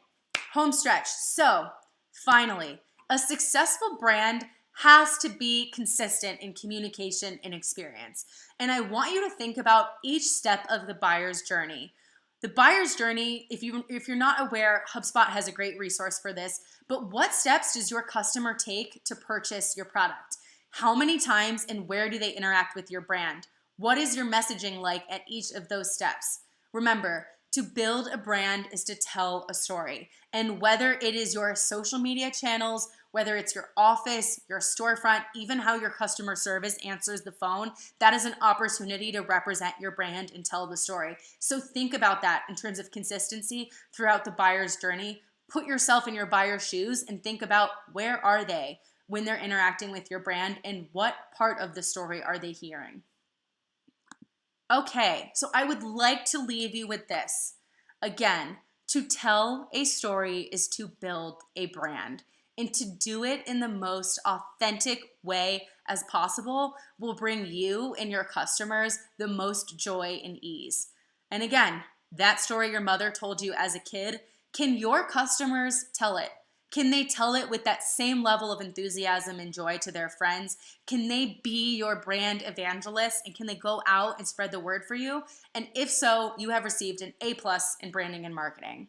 home stretch. So finally, a successful brand has to be consistent in communication and experience. And I want you to think about each step of the buyer's journey. The buyer's journey, if you're not aware, Hubspot has a great resource for this, but what steps does your customer take to purchase your product? How many times and where do they interact with your brand? What is your messaging like at each of those steps? Remember, to build a brand is to tell a story. And whether it is your social media channels, whether it's your office, your storefront, even how your customer service answers the phone, that is an opportunity to represent your brand and tell the story. So think about that in terms of consistency throughout the buyer's journey. Put yourself in your buyer's shoes and think about, where are they when they're interacting with your brand, and what part of the story are they hearing? Okay, so I would like to leave you with this. Again, to tell a story is to build a brand, and to do it in the most authentic way as possible will bring you and your customers the most joy and ease. And again, that story your mother told you as a kid, can your customers tell it? Can they tell it with that same level of enthusiasm and joy to their friends? Can they be your brand evangelist, and can they go out and spread the word for you? And if so, you have received an A+ in branding and marketing.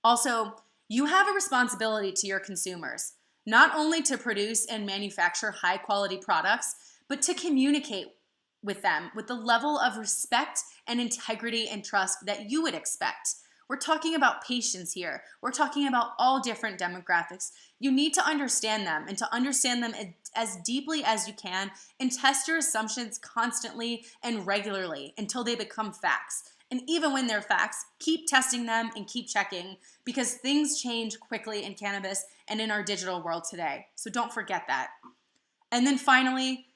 Also, you have a responsibility to your consumers, not only to produce and manufacture high quality products, but to communicate with them with the level of respect and integrity and trust that you would expect. We're talking about patients here. We're talking about all different demographics. You need to understand them, and to understand them as deeply as you can, and test your assumptions constantly and regularly until they become facts. And even when they're facts, keep testing them and keep checking, because things change quickly in cannabis and in our digital world today. So don't forget that. And then finally,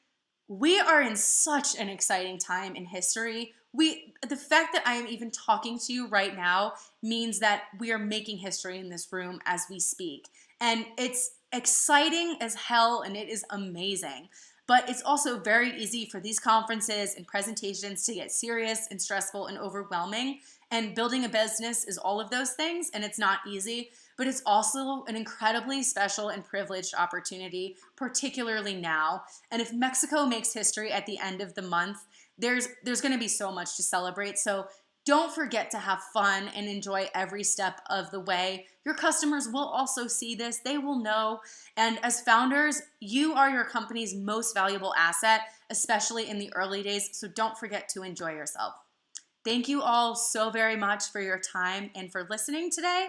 we are in such an exciting time in history. The fact that I am even talking to you right now means that we are making history in this room as we speak. And it's exciting as hell, and it is amazing. But it's also very easy for these conferences and presentations to get serious and stressful and overwhelming. And building a business is all of those things, and it's not easy. But it's also an incredibly special and privileged opportunity, particularly now. And if Mexico makes history at the end of the month, there's going to be so much to celebrate. So don't forget to have fun and enjoy every step of the way. Your customers will also see this. They will know. And as founders, you are your company's most valuable asset, especially in the early days. So don't forget to enjoy yourself. Thank you all so very much for your time and for listening today.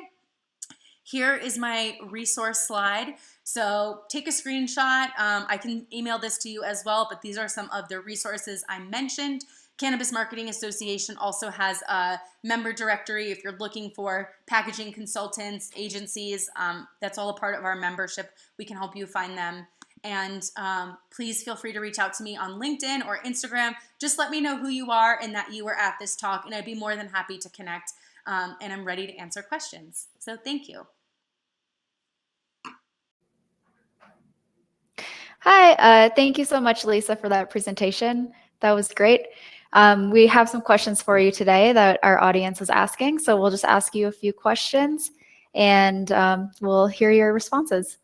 Here is my resource slide. So take a screenshot. I can email this to you as well, but these are some of the resources I mentioned. Cannabis Marketing Association also has a member directory if you're looking for packaging consultants, agencies. That's all a part of our membership. We can help you find them. And please feel free to reach out to me on LinkedIn or Instagram. Just let me know who you are and that you were at this talk, and I'd be more than happy to connect. And I'm ready to answer questions. So thank you. Hi, thank you so much, Lisa, for that presentation. That was great. We have some questions for you today that our audience is asking, so we'll just ask you a few questions, and we'll hear your responses.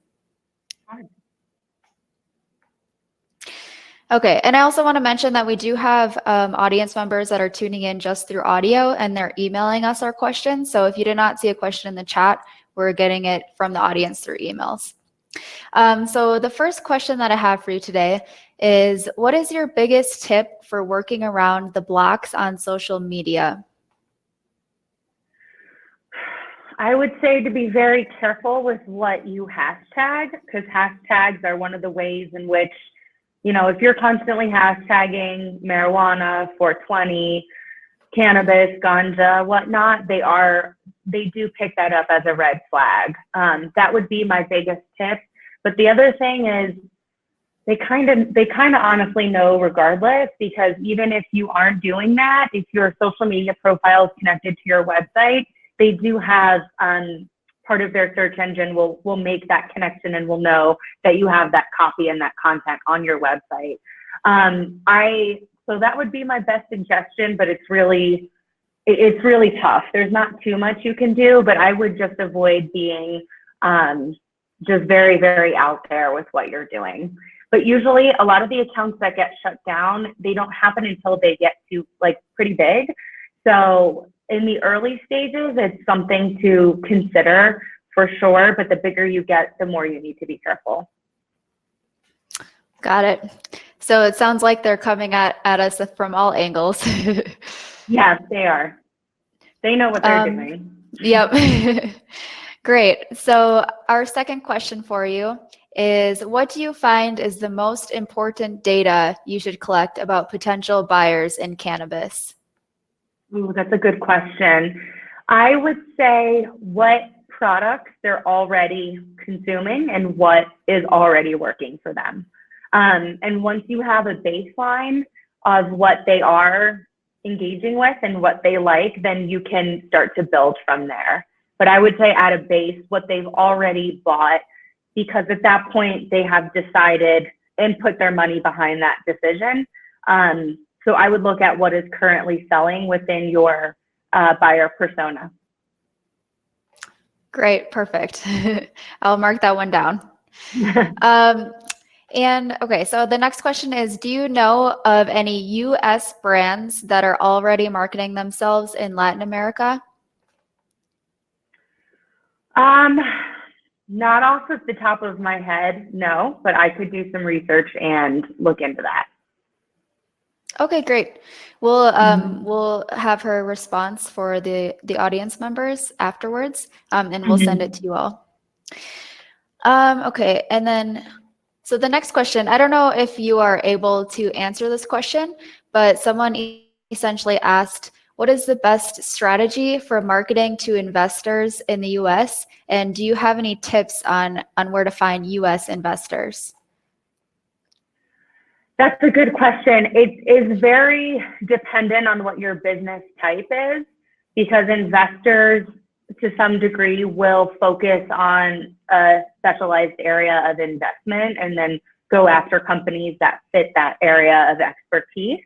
Okay, and I also want to mention that we do have audience members that are tuning in just through audio, and they're emailing us our questions. So if you did not see a question in the chat, we're getting it from the audience through emails. So the first question that I have for you today is, what is your biggest tip for working around the blocks on social media? I would say to be very careful with what you hashtag, because hashtags are one of the ways in which, you know, if you're constantly hashtagging marijuana, 420, cannabis, ganja, whatnot, they do pick that up as a red flag. That would be my biggest tip. But the other thing is, they kind of honestly know regardless, because even if you aren't doing that, if your social media profile is connected to your website, they do have part of their search engine will make that connection and will know that you have that copy and that content on your website. So that would be my best suggestion, but it's really tough. There's not too much you can do, but I would just avoid being just very, very out there with what you're doing. But usually a lot of the accounts that get shut down, they don't happen until they get to like pretty big. So in the early stages, it's something to consider for sure, but the bigger you get, the more you need to be careful. Got it. So it sounds like they're coming at us from all angles. Yes, they are. They know what they're doing. Yep. Great. So our second question for you is, what do you find is the most important data you should collect about potential buyers in cannabis? Ooh, that's a good question. I would say what products they're already consuming and what is already working for them. And once you have a baseline of what they are engaging with and what they like, then you can start to build from there. But I would say at a base, what they've already bought, because at that point they have decided and put their money behind that decision. So I would look at what is currently selling within your buyer persona. Great, perfect. I'll mark that one down. And okay, so the next question is, do you know of any US brands that are already marketing themselves in Latin America? Not off of the top of my head, no, but I could do some research and look into that. Okay, great. We'll have her response for the audience members afterwards, and we'll send it to you all. Okay, and then so the next question, I don't know if you are able to answer this question, but someone essentially asked, what is the best strategy for marketing to investors in the US? And do you have any tips on where to find US investors? That's a good question. It is very dependent on what your business type is, because investors to some degree will focus on a specialized area of investment and then go after companies that fit that area of expertise.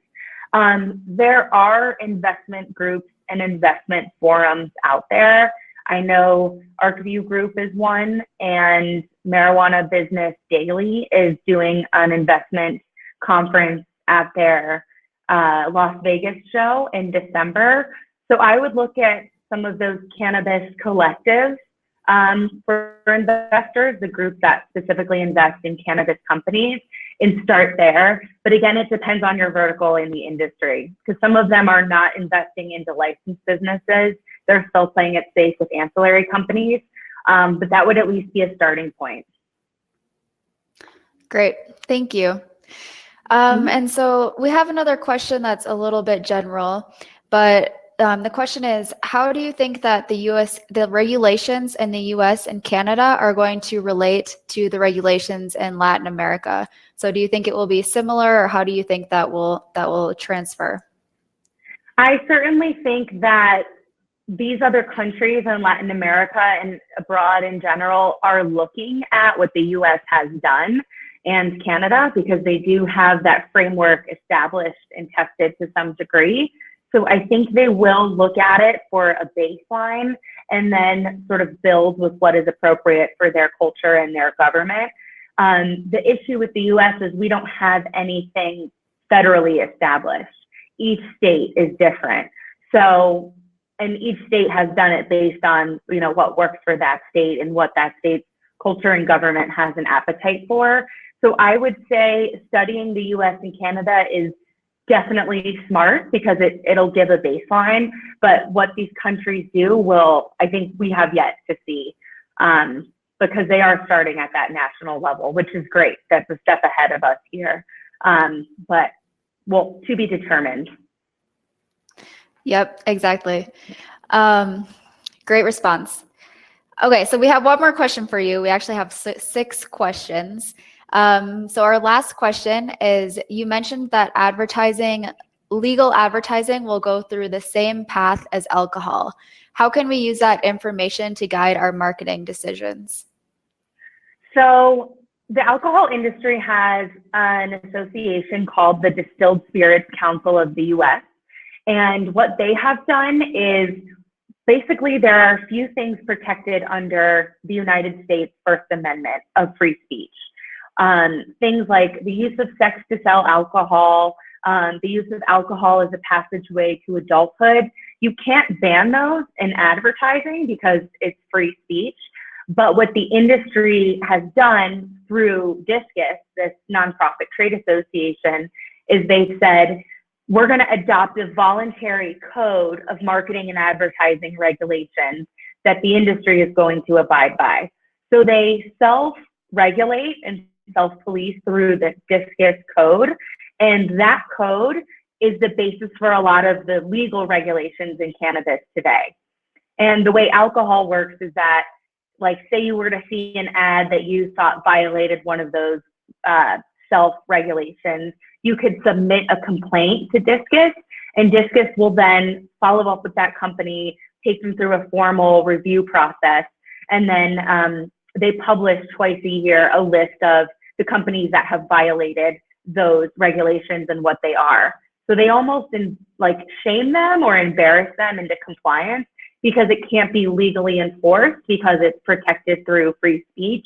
There are investment groups and investment forums out there. I know ArcView Group is one, and Marijuana Business Daily is doing an investment conference at their Las Vegas show in December. So I would look at some of those cannabis collectives for investors, the groups that specifically invest in cannabis companies, and start there. But again, it depends on your vertical in the industry, because some of them are not investing into licensed businesses. They're still playing it safe with ancillary companies, but that would at least be a starting point. Great, thank you. And so we have another question that's a little bit general, but the question is, how do you think that the regulations in the US and Canada are going to relate to the regulations in Latin America? So do you think it will be similar, or how do you think that will transfer? I certainly think that these other countries in Latin America and abroad in general are looking at what the US has done, and Canada, because they do have that framework established and tested to some degree. So I think they will look at it for a baseline and then sort of build with what is appropriate for their culture and their government. The issue with the US is we don't have anything federally established. Each state is different. So, and each state has done it based on, you know, what works for that state and what that state's culture and government has an appetite for. So I would say studying the US and Canada is definitely smart, because it'll give a baseline, but what these countries do will, I think we have yet to see, because they are starting at that national level, which is great. That's a step ahead of us here, but well, to be determined. Yep, exactly. Great response. Okay, so we have one more question for you. We actually have 6 questions. So our last question is, you mentioned that legal advertising will go through the same path as alcohol. How can we use that information to guide our marketing decisions? So the alcohol industry has an association called the Distilled Spirits Council of the US. And what they have done is basically there are a few things protected under the United States First Amendment of free speech. Things like the use of sex to sell alcohol, the use of alcohol as a passageway to adulthood. You can't ban those in advertising because it's free speech. But what the industry has done through Discus, this nonprofit trade association, is they've said, we're going to adopt a voluntary code of marketing and advertising regulations that the industry is going to abide by. So they self-regulate and self-police through the DISCUS code, and that code is the basis for a lot of the legal regulations in cannabis today. And the way alcohol works is that, like, say you were to see an ad that you thought violated one of those self-regulations, you could submit a complaint to DISCUS, and DISCUS will then follow up with that company, take them through a formal review process, and then they publish twice a year a list of the companies that have violated those regulations and what they are. So they almost shame them or embarrass them into compliance because it can't be legally enforced because it's protected through free speech.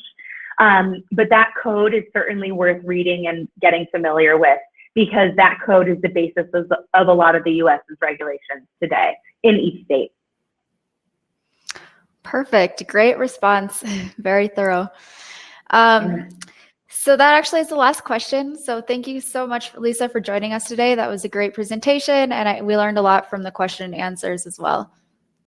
But that code is certainly worth reading and getting familiar with, because that code is the basis of a lot of the US's regulations today in each state. Perfect. Great response. Very thorough. So that actually is the last question. So thank you so much, Lisa, for joining us today. That was a great presentation, and we learned a lot from the question and answers as well.